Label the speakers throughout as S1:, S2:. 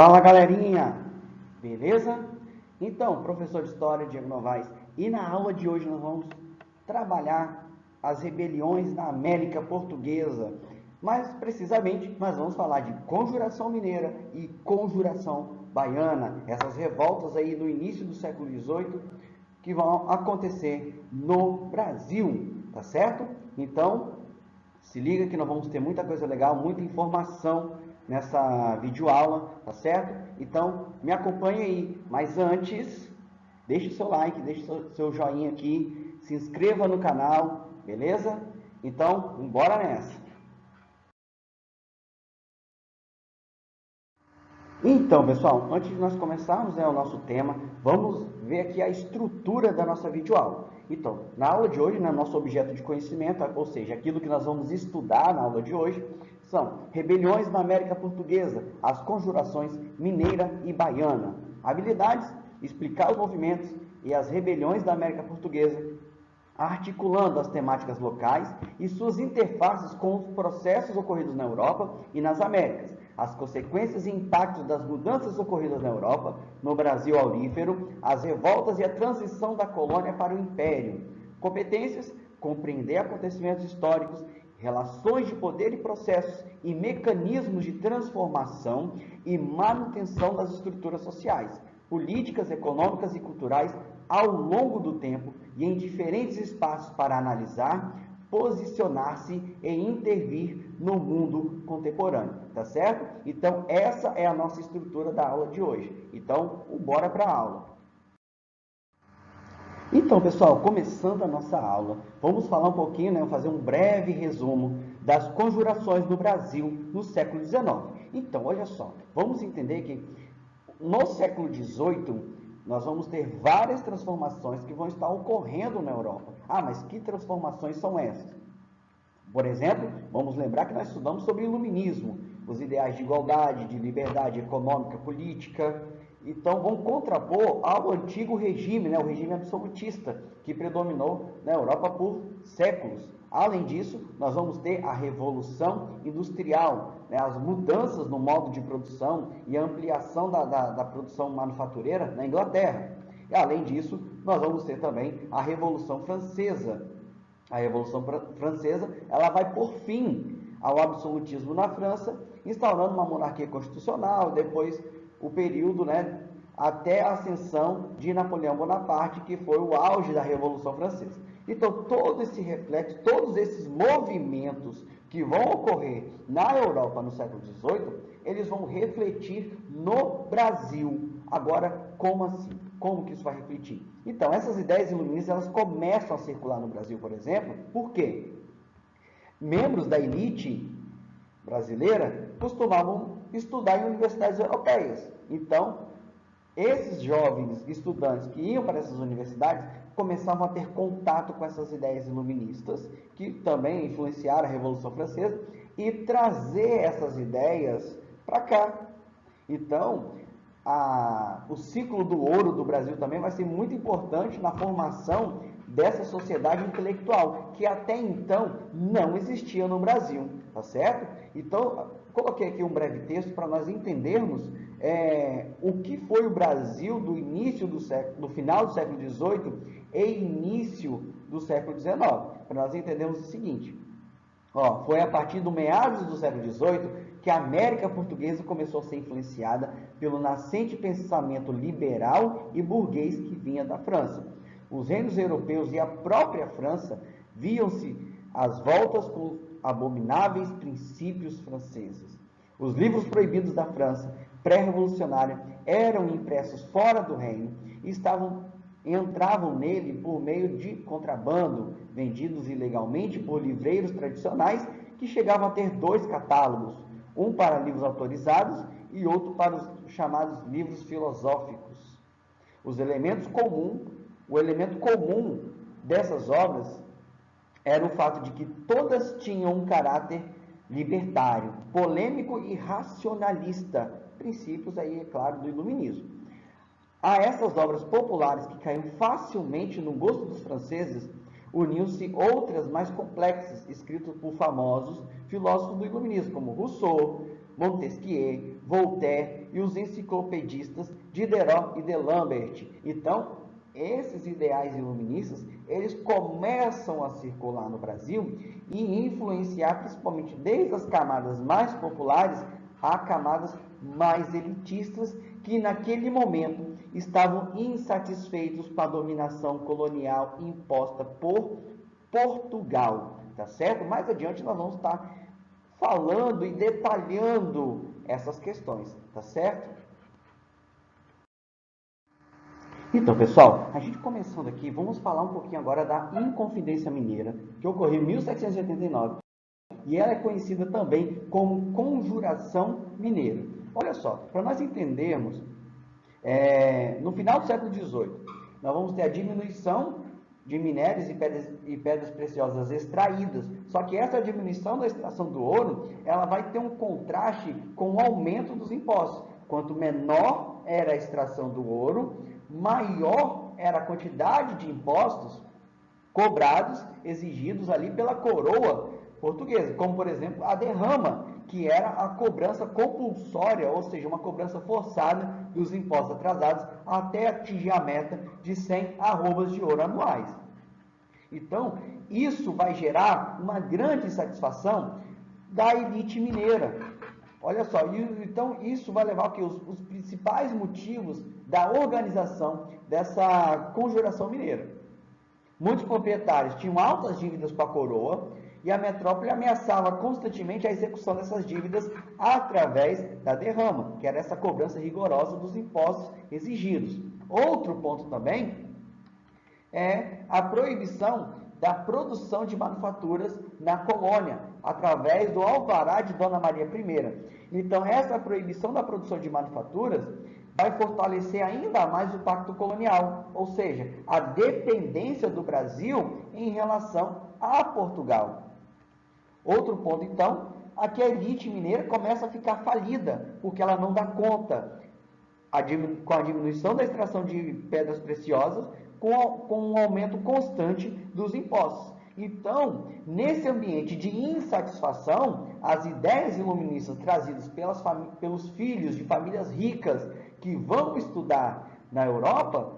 S1: Fala galerinha, beleza? Então, professor de História, Diego Novaes, e na aula de hoje nós vamos trabalhar as rebeliões na América Portuguesa. Mais precisamente, nós vamos falar de Conjuração Mineira e Conjuração Baiana, essas revoltas aí no início do século XVIII que vão acontecer no Brasil, tá certo? Então, se liga que nós vamos ter muita coisa legal, muita informação nessa videoaula, tá certo? Então, me acompanhe aí. Mas antes, deixe o seu like, deixe o seu joinha aqui, se inscreva no canal, beleza? Então, bora nessa! Então, pessoal, antes de nós começarmos o nosso tema, vamos ver aqui a estrutura da nossa videoaula. Então, na aula de hoje, nosso objeto de conhecimento, ou seja, aquilo que nós vamos estudar na aula de hoje, são rebeliões na América Portuguesa, as conjurações mineira e baiana. Habilidades, explicar os movimentos e as rebeliões da América Portuguesa, articulando as temáticas locais e suas interfaces com os processos ocorridos na Europa e nas Américas, as consequências e impactos das mudanças ocorridas na Europa, no Brasil aurífero, as revoltas e a transição da colônia para o Império. Competências, compreender acontecimentos históricos, relações de poder e processos e mecanismos de transformação e manutenção das estruturas sociais, políticas, econômicas e culturais ao longo do tempo e em diferentes espaços para analisar, posicionar-se e intervir no mundo contemporâneo, tá certo? Então, essa é a nossa estrutura da aula de hoje. Então, bora para a aula. Então, pessoal, começando a nossa aula, vamos falar um pouquinho, fazer um breve resumo das conjurações no Brasil no século XIX. Então, olha só, vamos entender que no século XVIII, nós vamos ter várias transformações que vão estar ocorrendo na Europa. Ah, mas que transformações são essas? Por exemplo, vamos lembrar que nós estudamos sobre o iluminismo, os ideais de igualdade, de liberdade econômica, política. Então, vão contrapor ao antigo regime, o regime absolutista, que predominou na Europa por séculos. Além disso, nós vamos ter a Revolução Industrial, as mudanças no modo de produção e a ampliação da produção manufatureira na Inglaterra. E, além disso, nós vamos ter também a Revolução Francesa. A Revolução Francesa ela vai por fim ao absolutismo na França, instaurando uma monarquia constitucional, depois o período até a ascensão de Napoleão Bonaparte, que foi o auge da Revolução Francesa. Então, todo esse reflexo, todos esses movimentos que vão ocorrer na Europa no século XVIII, eles vão refletir no Brasil. Agora, como assim? Como que isso vai refletir? Então, essas ideias iluministas, elas começam a circular no Brasil, por exemplo, por quê? Membros da elite brasileira costumavam estudar em universidades europeias. Então, esses jovens estudantes que iam para essas universidades começavam a ter contato com essas ideias iluministas, que também influenciaram a Revolução Francesa, e trazer essas ideias para cá. Então, o ciclo do ouro do Brasil também vai ser muito importante na formação dessa sociedade intelectual, que até então não existia no Brasil, tá certo? Então, coloquei aqui um breve texto para nós entendermos o que foi o Brasil do final do século XVIII e início do século XIX, para nós entendermos o seguinte. Foi a partir do meados do século XVIII que a América Portuguesa começou a ser influenciada pelo nascente pensamento liberal e burguês que vinha da França. Os reinos europeus e a própria França viam-se às voltas com abomináveis princípios franceses. Os livros proibidos da França pré-revolucionária eram impressos fora do reino e entravam nele por meio de contrabando, vendidos ilegalmente por livreiros tradicionais que chegavam a ter 2 catálogos, um para livros autorizados e outro para os chamados livros filosóficos. O elemento comum dessas obras era o fato de que todas tinham um caráter libertário, polêmico e racionalista, princípios aí, é claro, do iluminismo. A essas obras populares que caíam facilmente no gosto dos franceses, uniam-se outras mais complexas, escritas por famosos filósofos do iluminismo, como Rousseau, Montesquieu, Voltaire e os enciclopedistas Diderot e D'Alembert. Então, esses ideais iluministas, eles começam a circular no Brasil e influenciar principalmente desde as camadas mais populares a camadas mais elitistas que naquele momento estavam insatisfeitos com a dominação colonial imposta por Portugal, tá certo? Mais adiante nós vamos estar falando e detalhando essas questões, tá certo? Então, pessoal, a gente começando aqui, vamos falar um pouquinho agora da Inconfidência Mineira, que ocorreu em 1789, e ela é conhecida também como Conjuração Mineira. Olha só, para nós entendermos, no final do século XVIII, nós vamos ter a diminuição de minérios e pedras preciosas extraídas. Só que essa diminuição da extração do ouro, ela vai ter um contraste com o aumento dos impostos. Quanto menor era a extração do ouro, maior era a quantidade de impostos cobrados, exigidos ali pela coroa portuguesa, como por exemplo a derrama, que era a cobrança compulsória, ou seja, uma cobrança forçada dos impostos atrasados até atingir a meta de 100 arrobas de ouro anuais. Então, isso vai gerar uma grande insatisfação da elite mineira. Olha só, então isso vai levar que os principais motivos da organização dessa conjuração mineira. Muitos proprietários tinham altas dívidas com a coroa e a metrópole ameaçava constantemente a execução dessas dívidas através da derrama, que era essa cobrança rigorosa dos impostos exigidos. Outro ponto também é a proibição da produção de manufaturas na colônia, através do alvará de Dona Maria I. Então, essa proibição da produção de manufaturas vai fortalecer ainda mais o pacto colonial, ou seja, a dependência do Brasil em relação a Portugal. Outro ponto, então, é que a elite mineira começa a ficar falida, porque ela não dá conta com a diminuição da extração de pedras preciosas, com um aumento constante dos impostos. Então, nesse ambiente de insatisfação, as ideias iluministas trazidas pelos filhos de famílias ricas que vão estudar na Europa,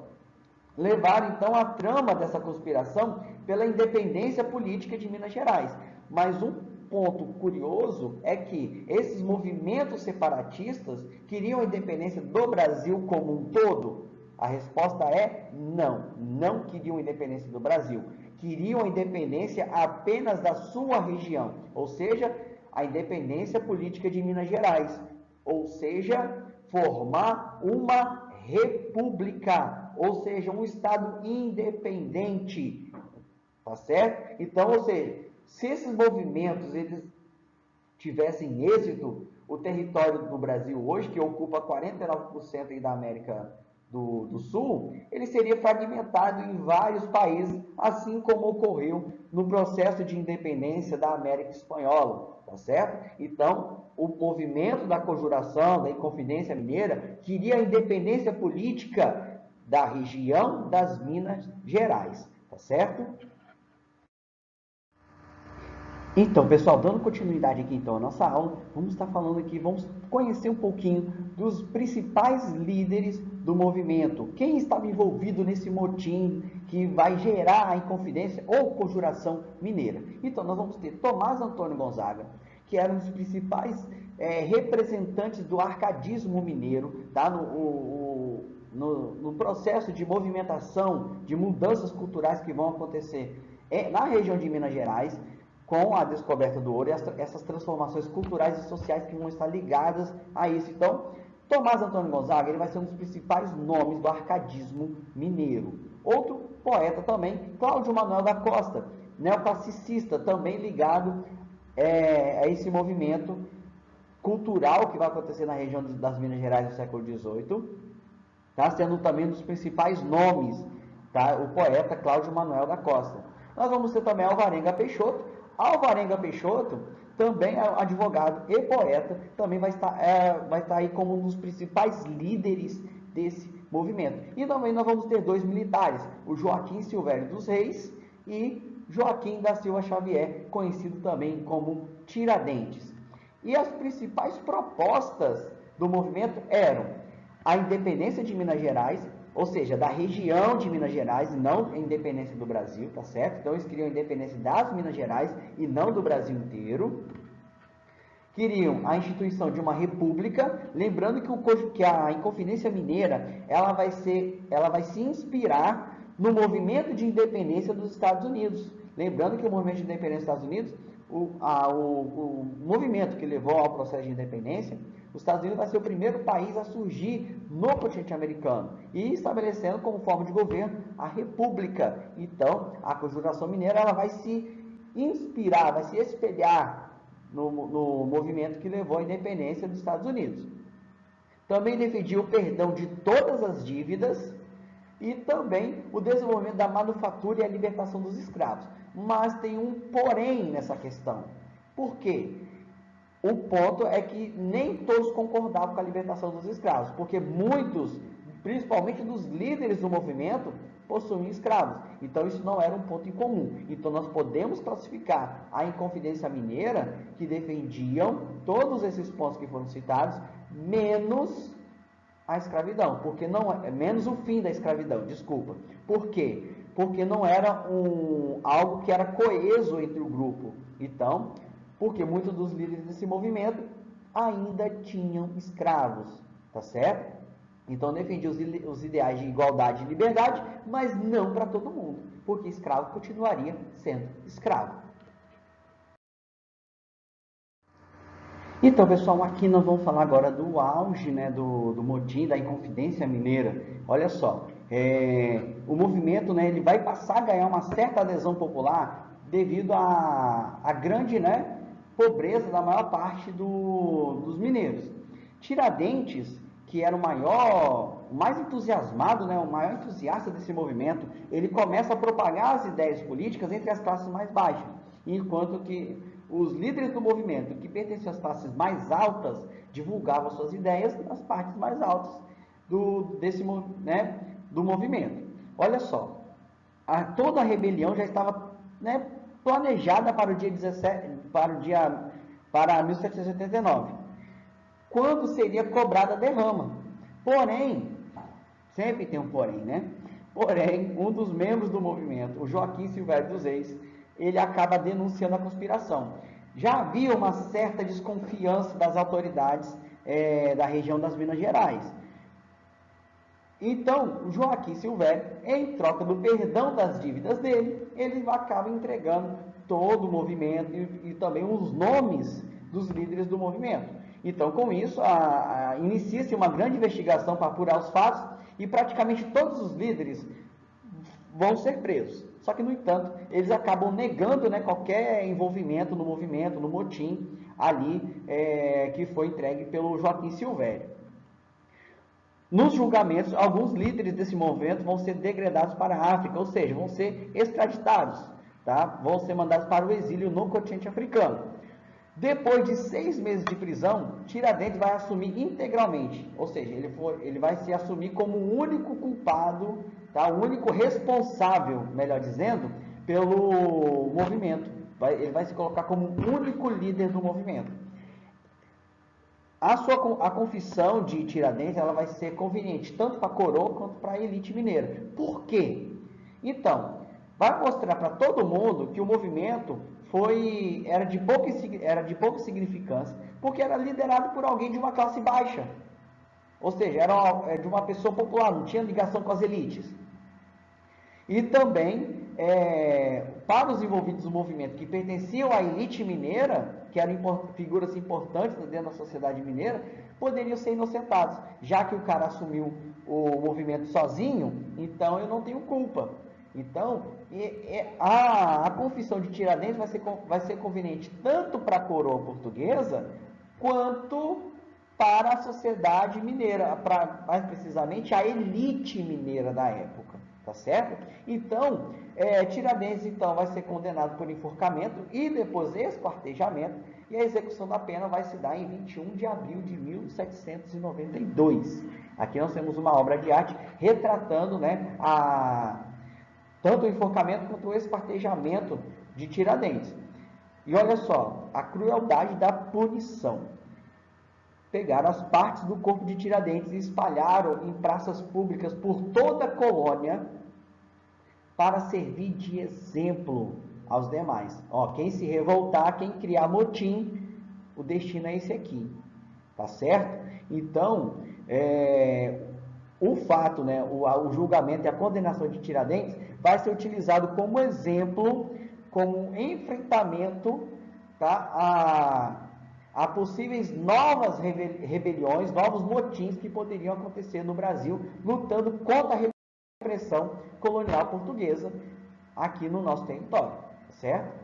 S1: levaram então a trama dessa conspiração pela independência política de Minas Gerais. Mas um ponto curioso é que esses movimentos separatistas queriam a independência do Brasil como um todo. A resposta é não, não queriam a independência do Brasil. Queriam a independência apenas da sua região, ou seja, a independência política de Minas Gerais, ou seja, formar uma república, ou seja, um estado independente, tá certo? Então, ou seja, se esses movimentos eles tivessem êxito, o território do Brasil hoje, que ocupa 49% aí da América do Sul, ele seria fragmentado em vários países, assim como ocorreu no processo de independência da América Espanhola, tá certo? Então, o movimento da conjuração, da Inconfidência Mineira, queria a independência política da região das Minas Gerais, tá certo? Então, pessoal, dando continuidade aqui então à nossa aula, vamos estar falando aqui, vamos conhecer um pouquinho dos principais líderes do movimento, quem estava envolvido nesse motim que vai gerar a Inconfidência ou Conjuração Mineira. Então, nós vamos ter Tomás Antônio Gonzaga, que era um dos principais representantes do arcadismo mineiro, tá? No processo de movimentação, de mudanças culturais que vão acontecer na região de Minas Gerais, com a descoberta do ouro e essas transformações culturais e sociais que vão estar ligadas a isso. Então, Tomás Antônio Gonzaga ele vai ser um dos principais nomes do arcadismo mineiro. Outro poeta também, Cláudio Manuel da Costa, neoclassicista, também ligado a esse movimento cultural que vai acontecer na região das Minas Gerais no século XVIII, tá? Sendo também um dos principais nomes, tá? O poeta Cláudio Manuel da Costa. Nós vamos ter também Alvarenga Peixoto. Alvarenga Peixoto, também é advogado e poeta, também vai estar aí como um dos principais líderes desse movimento. E também nós vamos ter dois militares, o Joaquim Silvério dos Reis e Joaquim da Silva Xavier, conhecido também como Tiradentes. E as principais propostas do movimento eram a independência de Minas Gerais, ou seja, da região de Minas Gerais, e não a independência do Brasil, tá certo? Então eles queriam a independência das Minas Gerais e não do Brasil inteiro. Queriam a instituição de uma república, lembrando que a Inconfidência Mineira ela vai se inspirar no movimento de independência dos Estados Unidos. Lembrando que o movimento de independência dos Estados Unidos, o movimento que levou ao processo de independência, os Estados Unidos vai ser o primeiro país a surgir no continente americano e estabelecendo como forma de governo a república. Então, a Conjuração Mineira ela vai se inspirar, vai se espelhar no movimento que levou à independência dos Estados Unidos. Também defendia o perdão de todas as dívidas e também o desenvolvimento da manufatura e a libertação dos escravos. Mas tem um porém nessa questão. Por quê? O ponto é que nem todos concordavam com a libertação dos escravos, porque muitos, principalmente dos líderes do movimento, possuíam escravos. Então isso não era um ponto em comum. Então nós podemos classificar a Inconfidência Mineira, que defendiam todos esses pontos que foram citados, menos a escravidão, porque não menos o fim da escravidão, desculpa. Por quê? Porque não era algo que era coeso entre o grupo. Então, porque muitos dos líderes desse movimento ainda tinham escravos, tá certo? Então defendia os ideais de igualdade e liberdade, mas não para todo mundo, porque escravo continuaria sendo escravo. Então, pessoal, aqui nós vamos falar agora do auge, né, do motim da Inconfidência Mineira. Olha só, o movimento, né, ele vai passar a ganhar uma certa adesão popular devido à grande, né, pobreza da maior parte dos mineiros. Tiradentes, que era o mais entusiasmado, né, o maior entusiasta desse movimento, ele começa a propagar as ideias políticas entre as classes mais baixas, enquanto que os líderes do movimento, que pertenciam às classes mais altas, divulgavam suas ideias nas partes mais altas do movimento. Olha só, toda a rebelião já estava, né, planejada para o dia 17, para 1789, quando seria cobrada a derrama. Porém, sempre tem um porém, né? Porém, um dos membros do movimento, o Joaquim Silvério dos Reis, ele acaba denunciando a conspiração. Já havia uma certa desconfiança das autoridades da região das Minas Gerais. Então, o Joaquim Silvério, em troca do perdão das dívidas dele, ele acaba entregando todo o movimento e também os nomes dos líderes do movimento. Então, com isso, inicia-se uma grande investigação para apurar os fatos e praticamente todos os líderes vão ser presos. Só que, no entanto, eles acabam negando, né, qualquer envolvimento no movimento, no motim ali que foi entregue pelo Joaquim Silvério. Nos julgamentos, alguns líderes desse movimento vão ser degradados para a África, ou seja, vão ser extraditados, tá? Vão ser mandados para o exílio no continente africano. Depois de 6 meses de prisão, Tiradentes vai assumir integralmente, ou seja, ele vai se assumir como o único culpado, tá? O único responsável, melhor dizendo, pelo movimento. Ele vai se colocar como o único líder do movimento. A confissão de Tiradentes ela vai ser conveniente tanto para a coroa quanto para a elite mineira. Por quê? Então, vai mostrar para todo mundo que o movimento era de pouca significância, porque era liderado por alguém de uma classe baixa. Ou seja, era de uma pessoa popular, não tinha ligação com as elites. E também, para os envolvidos no movimento que pertenciam à elite mineira, que eram figuras importantes dentro da sociedade mineira, poderiam ser inocentados. Já que o cara assumiu o movimento sozinho, então eu não tenho culpa. Então, a confissão de Tiradentes vai ser conveniente tanto para a coroa portuguesa, quanto para a sociedade mineira, mais precisamente a elite mineira da época, tá certo? Então, Tiradentes então, vai ser condenado por enforcamento e depois esquartejamento, e a execução da pena vai se dar em 21 de abril de 1792. Aqui nós temos uma obra de arte retratando, né, tanto o enforcamento quanto o esquartejamento de Tiradentes. E olha só, a crueldade da punição. pegaram as partes do corpo de Tiradentes e espalharam em praças públicas por toda a colônia para servir de exemplo aos demais. Ó, quem se revoltar, quem criar motim, o destino é esse aqui, tá certo? Então, o fato, né, o julgamento e a condenação de Tiradentes vai ser utilizado como exemplo, como enfrentamento, tá, a possíveis novas rebeliões, novos motins que poderiam acontecer no Brasil, lutando contra a repressão colonial portuguesa aqui no nosso território, certo?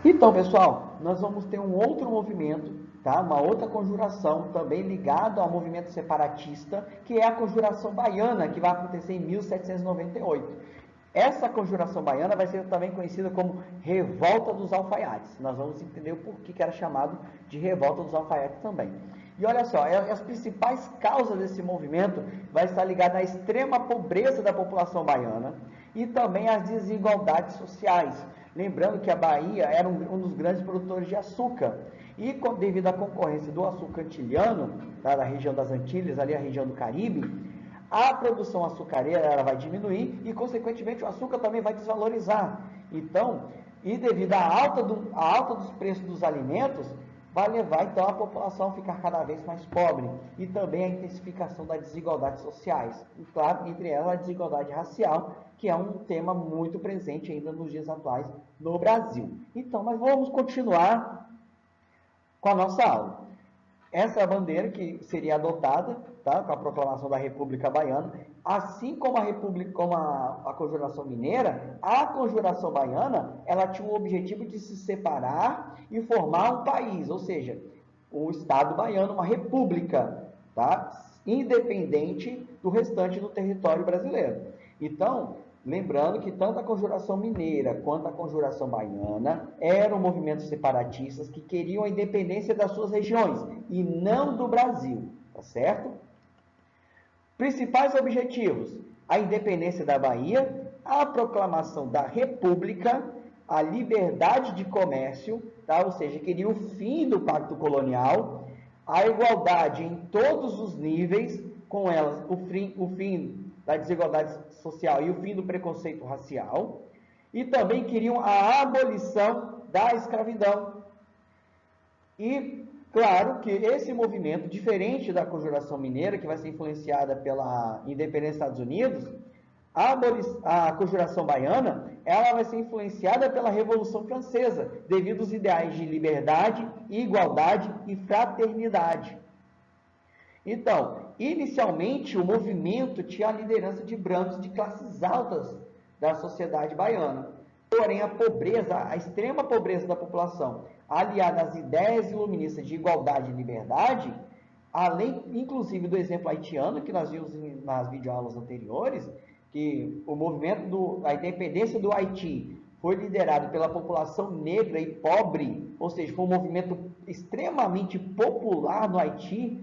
S1: Então, pessoal, nós vamos ter um outro movimento, tá? Uma outra conjuração também ligada ao movimento separatista, que é a Conjuração Baiana, que vai acontecer em 1798. Essa Conjuração Baiana vai ser também conhecida como Revolta dos Alfaiates. Nós vamos entender o porquê que era chamado de Revolta dos Alfaiates também. E olha só, as principais causas desse movimento vai estar ligada à extrema pobreza da população baiana e também às desigualdades sociais. Lembrando que a Bahia era um dos grandes produtores de açúcar. E devido à concorrência do açúcar antiliano, tá, da região das Antilhas, ali a região do Caribe, a produção açucareira ela vai diminuir e, consequentemente, o açúcar também vai desvalorizar. Então, e devido à alta dos preços dos alimentos, vai levar, então, a população a ficar cada vez mais pobre. E também a intensificação das desigualdades sociais. E, claro, entre elas, a desigualdade racial, que é um tema muito presente ainda nos dias atuais no Brasil. Então, mas vamos continuar com a nossa aula. Essa é a bandeira que seria adotada, tá, com a proclamação da República Baiana, assim como a Conjuração Mineira, a Conjuração Baiana, ela tinha o objetivo de se separar e formar um país, ou seja, o Estado baiano, uma república, tá, independente do restante do território brasileiro. Então, lembrando que tanto a Conjuração Mineira quanto a Conjuração Baiana eram movimentos separatistas que queriam a independência das suas regiões e não do Brasil, tá certo? Principais objetivos: a independência da Bahia, a proclamação da República, a liberdade de comércio, tá? Ou seja, queriam o fim do pacto colonial, a igualdade em todos os níveis, com elas o fim da desigualdade social e o fim do preconceito racial, e também queriam a abolição da escravidão. E, claro, que esse movimento, diferente da Conjuração Mineira, que vai ser influenciada pela independência dos Estados Unidos, a Conjuração Baiana, ela vai ser influenciada pela Revolução Francesa, devido aos ideais de liberdade, igualdade e fraternidade. Então, inicialmente, o movimento tinha a liderança de brancos de classes altas da sociedade baiana. Porém, a pobreza, a extrema pobreza da população, aliada às ideias iluministas de igualdade e liberdade, além, inclusive, do exemplo haitiano, que nós vimos nas videoaulas anteriores, que o movimento da independência do Haiti foi liderado pela população negra e pobre, ou seja, foi um movimento extremamente popular no Haiti,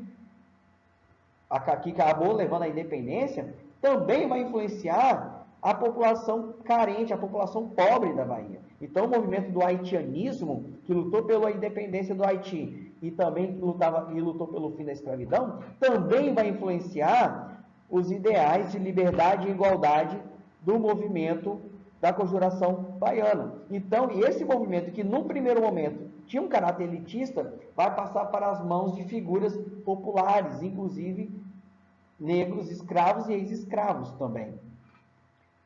S1: que acabou levando à independência, também vai influenciar a população carente, a população pobre da Bahia. Então, o movimento do haitianismo, que lutou pela independência do Haiti e também lutou pelo fim da escravidão, também vai influenciar os ideais de liberdade e igualdade do movimento da Conjuração Baiana. Então, esse movimento, que num primeiro momento tinha um caráter elitista, vai passar para as mãos de figuras populares, inclusive negros, escravos e ex-escravos também.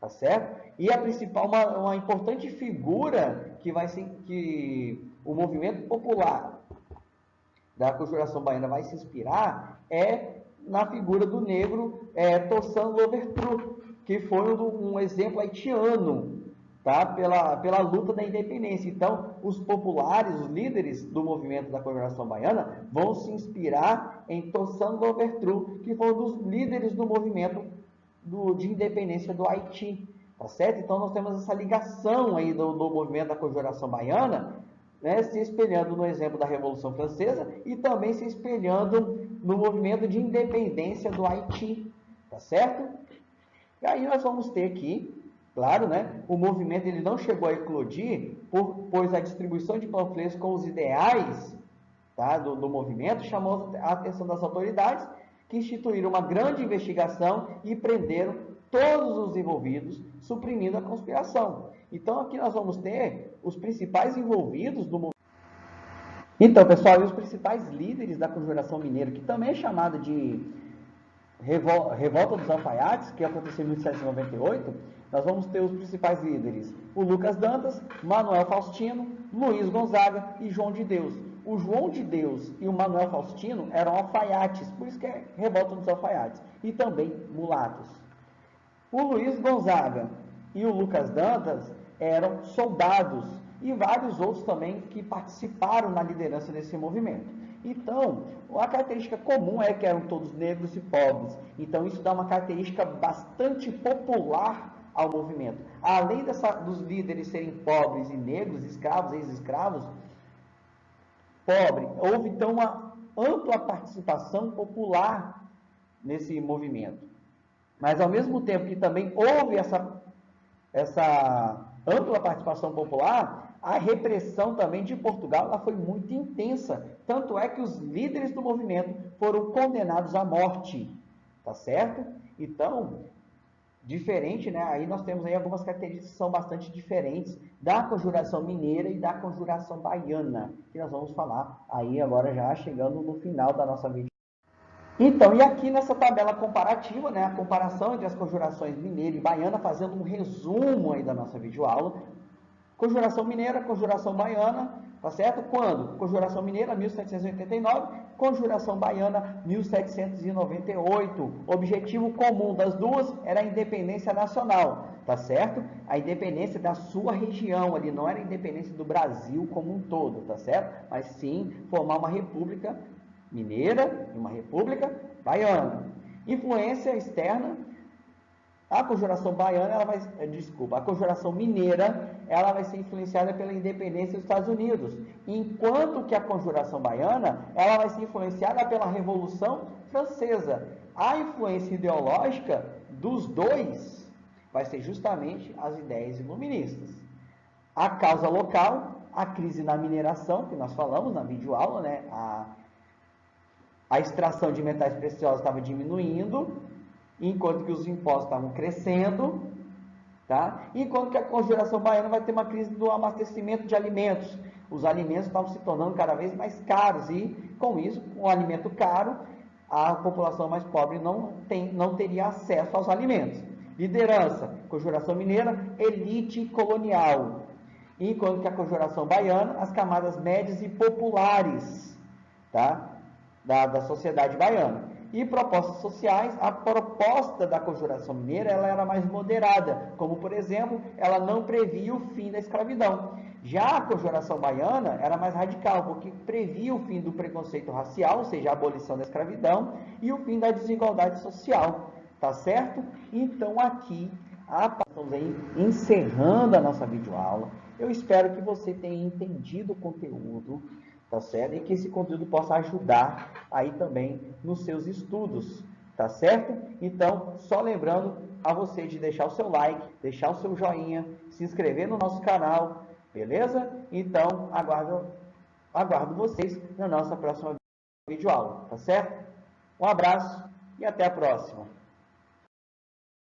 S1: Tá certo? E a principal, uma importante figura que vai ser, que o movimento popular da Conjuração Baiana vai se inspirar é na figura do negro Toussaint Louverture, que foi um exemplo haitiano, tá? pela luta da independência. Então, os populares, os líderes do movimento da Conjuração Baiana, vão se inspirar em Toussaint Louverture, que foi um dos líderes do movimento de independência do Haiti. Tá certo? Então, nós temos essa ligação aí do movimento da Conjuração Baiana, né, se espelhando no exemplo da Revolução Francesa e também se espelhando no movimento de independência do Haiti. Tá certo? E aí nós vamos ter aqui, claro, né, o movimento ele não chegou a eclodir, pois a distribuição de panfletos com os ideais tá, do movimento, chamou a atenção das autoridades, que instituíram uma grande investigação e prenderam todos os envolvidos, suprimindo a conspiração. Então, aqui nós vamos ter os principais envolvidos do movimento. Então, pessoal, e os principais líderes da Conjuração Mineira, que também é chamada de Revolta dos Alfaiates, que aconteceu em 1798, nós vamos ter os principais líderes: o Lucas Dantas, Manuel Faustino, Luiz Gonzaga e João de Deus. O João de Deus e o Manuel Faustino eram alfaiates, por isso que é Revolta dos Alfaiates, e também mulatos. O Luiz Gonzaga e o Lucas Dantas eram soldados, e vários outros também que participaram na liderança desse movimento. Então, a característica comum é que eram todos negros e pobres. Então, isso dá uma característica bastante popular ao movimento. Além dos líderes serem pobres e negros, escravos, ex-escravos, houve então uma ampla participação popular nesse movimento. Mas, ao mesmo tempo que também houve essa ampla participação popular, a repressão também de Portugal ela foi muito intensa. Tanto é que os líderes do movimento foram condenados à morte. Tá certo? Então, diferente, né? Aí nós temos aí algumas características que são bastante diferentes da Conjuração Mineira e da Conjuração Baiana, que nós vamos falar aí agora já chegando no final da nossa vídeo. Então, e aqui nessa tabela comparativa, né, a comparação entre as conjurações mineira e baiana, fazendo um resumo aí da nossa videoaula. Conjuração mineira, conjuração baiana, tá certo? Quando? Conjuração mineira, 1789, conjuração baiana, 1798. O objetivo comum das duas era a independência nacional, tá certo? A independência da sua região ali, não era a independência do Brasil como um todo, tá certo? Mas sim formar uma república mineira e uma república baiana. Influência externa. A conjuração baiana, a conjuração mineira, ela vai ser influenciada pela independência dos Estados Unidos, enquanto que a conjuração baiana, ela vai ser influenciada pela Revolução Francesa. A influência ideológica dos dois vai ser justamente as ideias iluministas. A causa local, a crise na mineração, que nós falamos na videoaula, né? A extração de metais preciosos estava diminuindo, enquanto que os impostos estavam crescendo, tá? Enquanto que a conjuração baiana vai ter uma crise do abastecimento de alimentos. Os alimentos estavam se tornando cada vez mais caros e, com isso, com o alimento caro, a população mais pobre não teria acesso aos alimentos. Liderança, conjuração mineira, elite colonial. Enquanto que a conjuração baiana, as camadas médias e populares, tá? da sociedade baiana. E propostas sociais, a proposta da conjuração mineira ela era mais moderada, como, por exemplo, ela não previa o fim da escravidão. Já a conjuração baiana era mais radical, porque previa o fim do preconceito racial, ou seja, a abolição da escravidão, e o fim da desigualdade social, tá certo? Então, aqui, estamos aí encerrando a nossa videoaula. Eu espero que você tenha entendido o conteúdo, tá certo? E que esse conteúdo possa ajudar aí também nos seus estudos, tá certo? Então, só lembrando a você de deixar o seu like, deixar o seu joinha, se inscrever no nosso canal, beleza? Então, aguardo vocês na nossa próxima videoaula, tá certo? Um abraço e até a próxima.